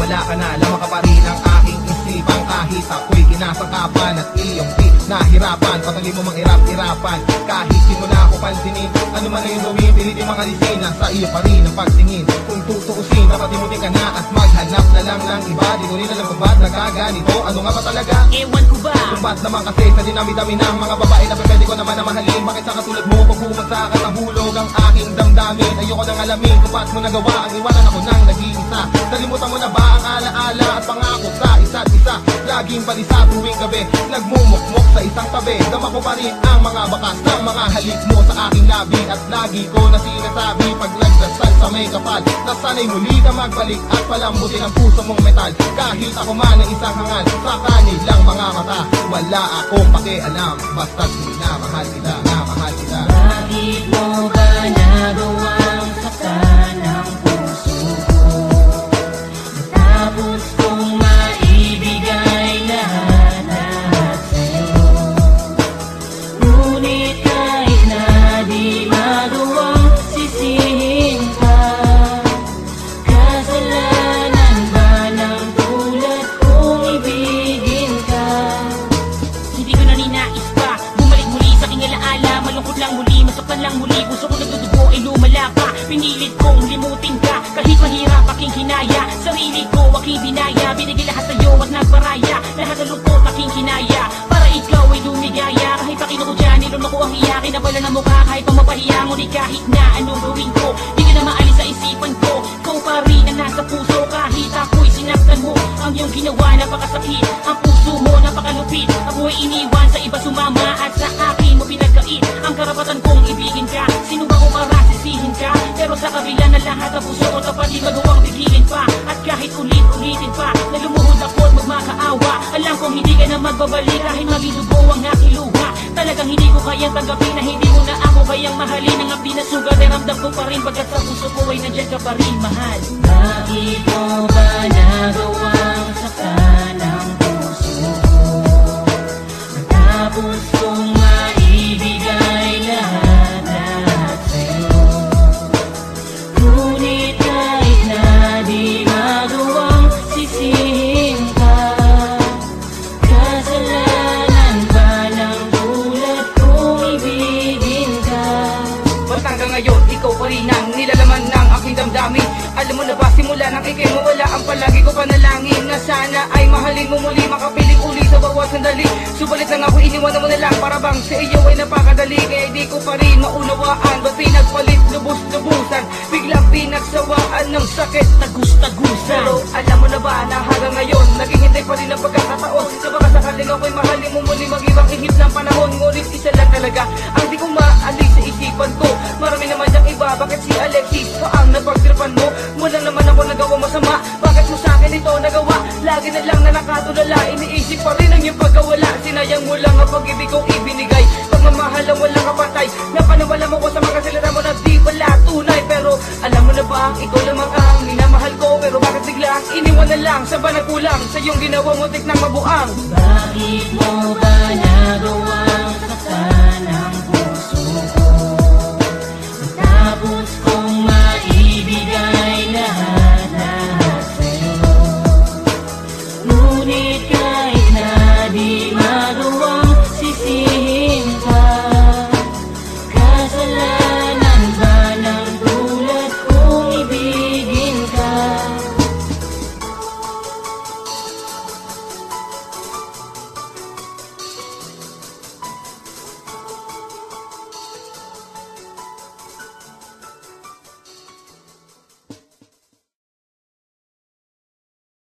wala ka na, lamang ka pa rin ang aking isipan. Kahit ako'y kinasakapan at iyong di nahirapan, patuloy mo mang hirap-hirapan. Kahit di mo na ako pansinin, ano man na yung gawin, pilitin mga lisina, sa iyo pa rin ang pagtingin. Kung tutuusin, dapat imutin ka na at maghanap na lang ng iba. Di ko rin alam kung ba't nagkaganito, ano nga ba talaga? Ewan ko ba? Kung ba't naman kasi sa dinami-dami ng mga babae na pwede ko naman na mahalin. Bakit sa katulad mo, pag bumagsak at nahulog ang aking damdamin? Ayoko nang alamin kung ba't mo nagawa ang iwanan ako nang nag-iisa. Nalimutan mo na ba ang alaala at pangako sa isa't isa? Laging balisa tuwing gabi, nagmumukmok sa isang tabi. Dama ko pa rin ang mga bakas ng mga halik mo sa aking labi. At lagi ko na sinasabi pag nagdasal sa may kapal, na sana'y muli ka magbalik at palambutin ang puso mong metal. Kahit ako man ang isang hangal sa kanilang mga mata, wala akong pakialam, basta't minamahal kita, namahal kita. Bakit mo ba nagawang saktan ang puso ko? Matapos kong maibigay lahat sa'yo. Ngunit kahit na di magawang sisihin ka, kasalanan ba ng tulad kong ibigin ka? Hindi ko na ninais pa bumalik muli sa aking alaala. Malungkot lang muli, masaktan lang muli, puso ko nagdudugo ay lumala pa. Pinilit kong limutin ka, kahit mahirap aking hinaya. Sarili ko aking binaya, binigay lahat sa'yo at nagparaya. Lahat ng lungkot aking kinaya, para ikaw ay lumigaya. Kahit pa kinukudya, nilun ako ang hiya, kinabala ng mukha kahit pa mapahiya. Ngunit kahit na anong gawin ko, di ka na maalis sa isipan ko. Ikaw pa rin ang nasa puso, kahit ako'y sinaktan mo. Ang iyong ginawa napakasakit, ang puso mo napakalupit. Ako'y iniwan sa iba sumama at sa akin mo pinagkait. Ang karapatan kong ibigin ka, sino ba ko para sisihin ka? Pero sa kabila na lahat ang puso ko tapat di magawang bigilin pa. At kahit ulit-ulitin pa, na lumuhod ako at magmakaawa, alam kong hindi ka na magbabalik kahit mabidugo ang aking luha. Talagang hindi ko kayang tanggapin na hindi mo na ako kayang mahalin. Ang abdi na sugat ay ramdam ko pa rin, pagkat sa puso ko ay nandiyan ka pa rin, mahal. Bakit mo ba nagawang saktan ang puso ko? Matapos kong maibigay lahat sa'yo. Ngunit kahit na di magawang sisihin ka, kasalanan ba ng tulad kong ibigin ka? Ba't hanggang ngayon, ikaw pa rin ang nilalaman ng aking damdamin? Alam mo na ba, simula nang ikay mawala, ang palagi ko panalangin na sana ay mahalin mo muli, makapiling uli sa bawat sandali. Subalit lang ako, iniwanan mo na lang, para bang sa iyo ay napakadali. Kaya di ko pa rin maunawaan, ba't pinagpalit lubos-lubusan, biglang pinagsawaan ng sakit, tagus-tagusan. Pero alam mo na ba na hanggang ngayon, naghihintay pa rin ang pagkakataon, sa baka sakaling ako'y mahalin mo muli, mag-ibang ihip ng panahon. Ngunit isa lang talaga ang di ko maalis sa isipan ko, marami naman ang iba, bakit si Alexis pa ang napagtripan mo? Wala naman ako nagawa masama, bakit mo sa akin ito nagawa? Lagi na lang na nakatulala, iniisip pa rin ang iyong pagkawala. Sinayang mo lang ang pag-ibig kong ibinigay, pagmamahal ang walang kapatay. Napanawala mo ko sa mga salita mo na di pala tunay. Pero alam mo na ba, ikaw lamang ang minamahal ko. Pero bakit biglang iniwan na lang, sa ba nagkulang sa iyong ginawa mo tik ng mabuang? Bakit mo ba nagawang saktan ang puso ko? Matapos ko